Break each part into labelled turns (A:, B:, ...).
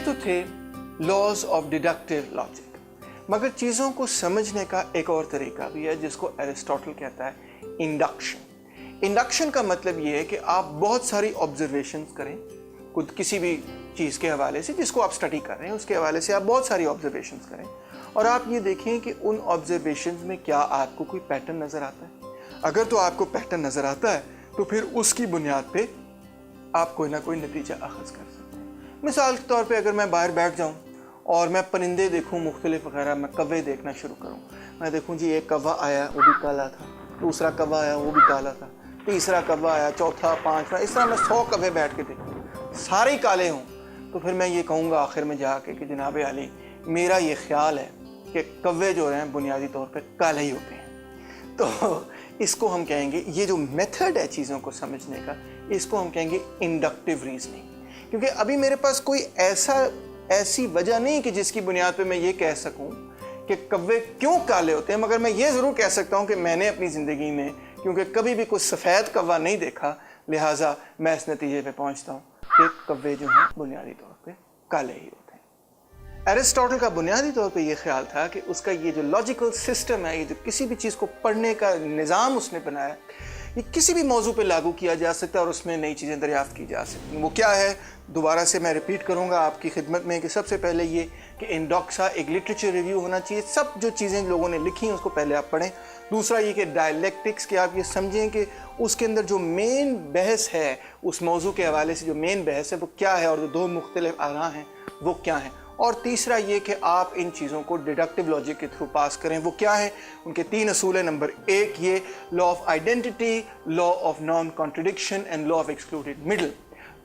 A: तो थे laws of deductive logic, मगर चीज़ों को समझने का एक और तरीका भी है जिसको एरिस्टोटल कहता है इंडक्शन। इंडक्शन का मतलब ये है कि आप बहुत सारी ऑब्जर्वेशंस करें खुद किसी भी चीज़ के हवाले से जिसको आप स्टडी कर रहे हैं उसके हवाले से आप बहुत सारी ऑब्जर्वेशंस करें और आप ये देखें कि उन ऑब्जर्वेशंस में क्या आपको कोई पैटर्न नज़र आता है। अगर तो आपको पैटर्न नज़र आता है तो फिर उसकी बुनियाद पे आप कोई ना कोई नतीजा अखज़ कर सकते हैं। मिसाल के तौर पे अगर मैं बाहर बैठ जाऊं और मैं परिंदे देखूं मुख्तलिफ वगैरह, मैं कव्वे देखना शुरू करूं, मैं देखूं जी एक कव्वा आया वो भी काला था, दूसरा कव्वा आया वो भी काला था, तीसरा कव्वा आया, चौथा, पांचवा, इस तरह मैं 100 कव्वे बैठ के देखूं, सारे ही काले हों, तो फिर मैं ये कहूँगा आखिर में जाके कि जनाब अली मेरा ये ख्याल है कि कव्वे जो हैं बुनियादी तौर पर काले ही होते हैं। तो इसको हम कहेंगे, ये जो मेथड है चीज़ों को समझने का, इसको हम कहेंगे इंडक्टिव रीजनिंग। क्योंकि अभी मेरे पास कोई ऐसी वजह नहीं कि जिसकी बुनियाद पे मैं ये कह सकूं कि कव्वे क्यों काले होते हैं, मगर मैं ये ज़रूर कह सकता हूं कि मैंने अपनी ज़िंदगी में क्योंकि कभी भी कोई सफ़ेद कव्वा नहीं देखा, लिहाजा मैं इस नतीजे पे पहुंचता हूं कि कव्वे जो हैं बुनियादी तौर पे काले ही होते हैं। एरिस्टोटल का बुनियादी तौर पे ये ख्याल था कि उसका ये जो लॉजिकल सिस्टम है, ये जो किसी भी चीज़ को पढ़ने का निज़ाम उसने बनाया, ये किसी भी मौजू पे लागू किया जा सकता है और उसमें नई चीज़ें दरियाफ्त की जा सकती हैं। वो क्या है, दोबारा से मैं रिपीट करूँगा आपकी खिदमत में कि सबसे पहले ये कि इंडोक्सा एक लिटरेचर रिव्यू होना चाहिए, सब जो चीज़ें लोगों ने लिखी हैं उसको पहले आप पढ़ें। दूसरा ये कि डायलेक्टिक्स कि आप ये समझें कि उसके अंदर जो मेन बहस है, उस मौजू के हवाले से जो मेन बहस है वो क्या है और जो दो मुख्तलिफ आरा हैं वो क्या हैं। और तीसरा ये कि आप इन चीज़ों को डिडक्टिव लॉजिक के थ्रू पास करें। वो क्या है, उनके 3 असूल है। नंबर 1 ये law of identity, law of non contradiction and law of excluded middle.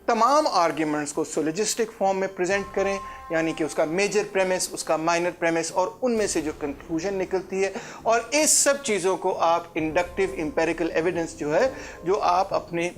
A: तमाम आर्ग्यूमेंट्स को सोलोजिस्टिक फॉर्म में प्रेजेंट करें, यानी कि उसका मेजर प्रेमिस, उसका माइनर प्रेमिस और उनमें से जो कंक्लूजन निकलती है। और इस सब चीज़ों को आप इंडक्टिव एम्पेरिकल एविडेंस जो है, जो आप अपने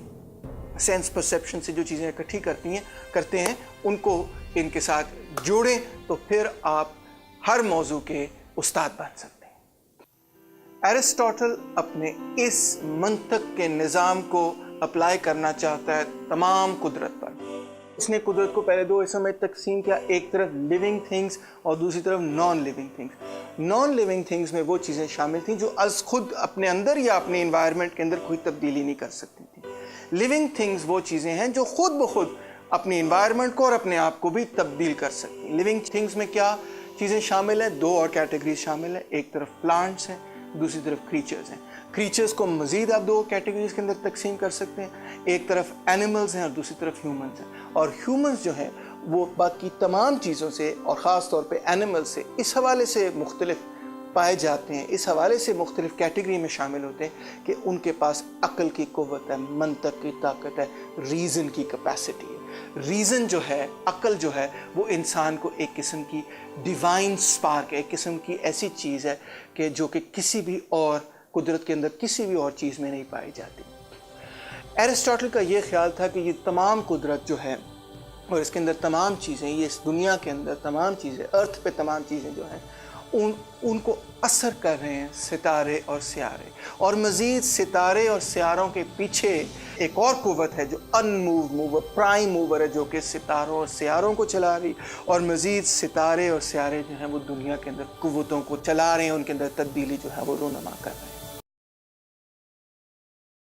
A: सेंस परसेप्शन से जो चीज़ें इकट्ठी करते हैं उनको इनके साथ जोड़ें, तो फिर आप हर मौजू के उस्ताद बन सकते हैं। एरिस्टोटल अपने इस मंतक के निज़ाम को अप्लाई करना चाहता है तमाम कुदरत पर। उसने कुदरत को पहले 2 हिस्सों में तकसीम किया, एक तरफ लिविंग थिंग्स और दूसरी तरफ non living things. Non living things में वो चीज़ें शामिल थीं जो अज खुद अपने अंदर या अपने इन्वायरमेंट के अंदर कोई तब्दीली नहीं कर सकती थी। लिविंग थिंग्स वो चीज़ें हैं जो खुद ब खुद अपनी इन्वायरमेंट को और अपने आप को भी तब्दील कर सकती हैं। लिविंग थिंग्स में क्या चीज़ें शामिल हैं, 2 और कैटेगरीज शामिल हैं। एक तरफ प्लांट्स हैं, दूसरी तरफ क्रीचर्स हैं। क्रीचर्स को मज़ीद आप 2 कैटेगरीज के अंदर तकसीम कर सकते हैं, एक तरफ एनिमल्स हैं और दूसरी तरफ ह्यूमंस हैं। और ह्यूमंस जो हैं वो बाकी तमाम चीज़ों से और ख़ास तौर पे एनिमल्स से इस हवाले से मुख्तलिफ पाए जाते हैं, इस हवाले से मुख्तलिफ कैटेगरी में शामिल होते हैं कि उनके पास अक्ल की क़ुव्वत है, मंतक की ताकत है, रीज़न की कैपेसिटी है। रीज़न जो है, अक्ल जो है, वो इंसान को एक किस्म की डिवाइन स्पार्क है, एक किस्म की ऐसी चीज़ है कि जो कि किसी भी और कुदरत के अंदर किसी भी और चीज़ में नहीं पाई जाती। एरिस्टोटल का ये ख्याल था कि ये तमाम कुदरत जो है और इसके अंदर तमाम चीज़ें, ये इस दुनिया के अंदर तमाम चीज़ें, अर्थ पे तमाम चीज़ें जो हैं उनको असर कर रहे हैं सितारे और सियारे। और मज़ीद सितारे और सियारों के पीछे एक और कुव्वत है जो अनमूव मूवर, प्राइम मूवर है, जो कि सितारों और सियारों को चला रही। और मज़ीद सितारे और सियारे जो हैं वो दुनिया के अंदर कुव्वतों को चला रहे हैं, उनके अंदर तब्दीली जो है वो रोनमा कर रहे हैं।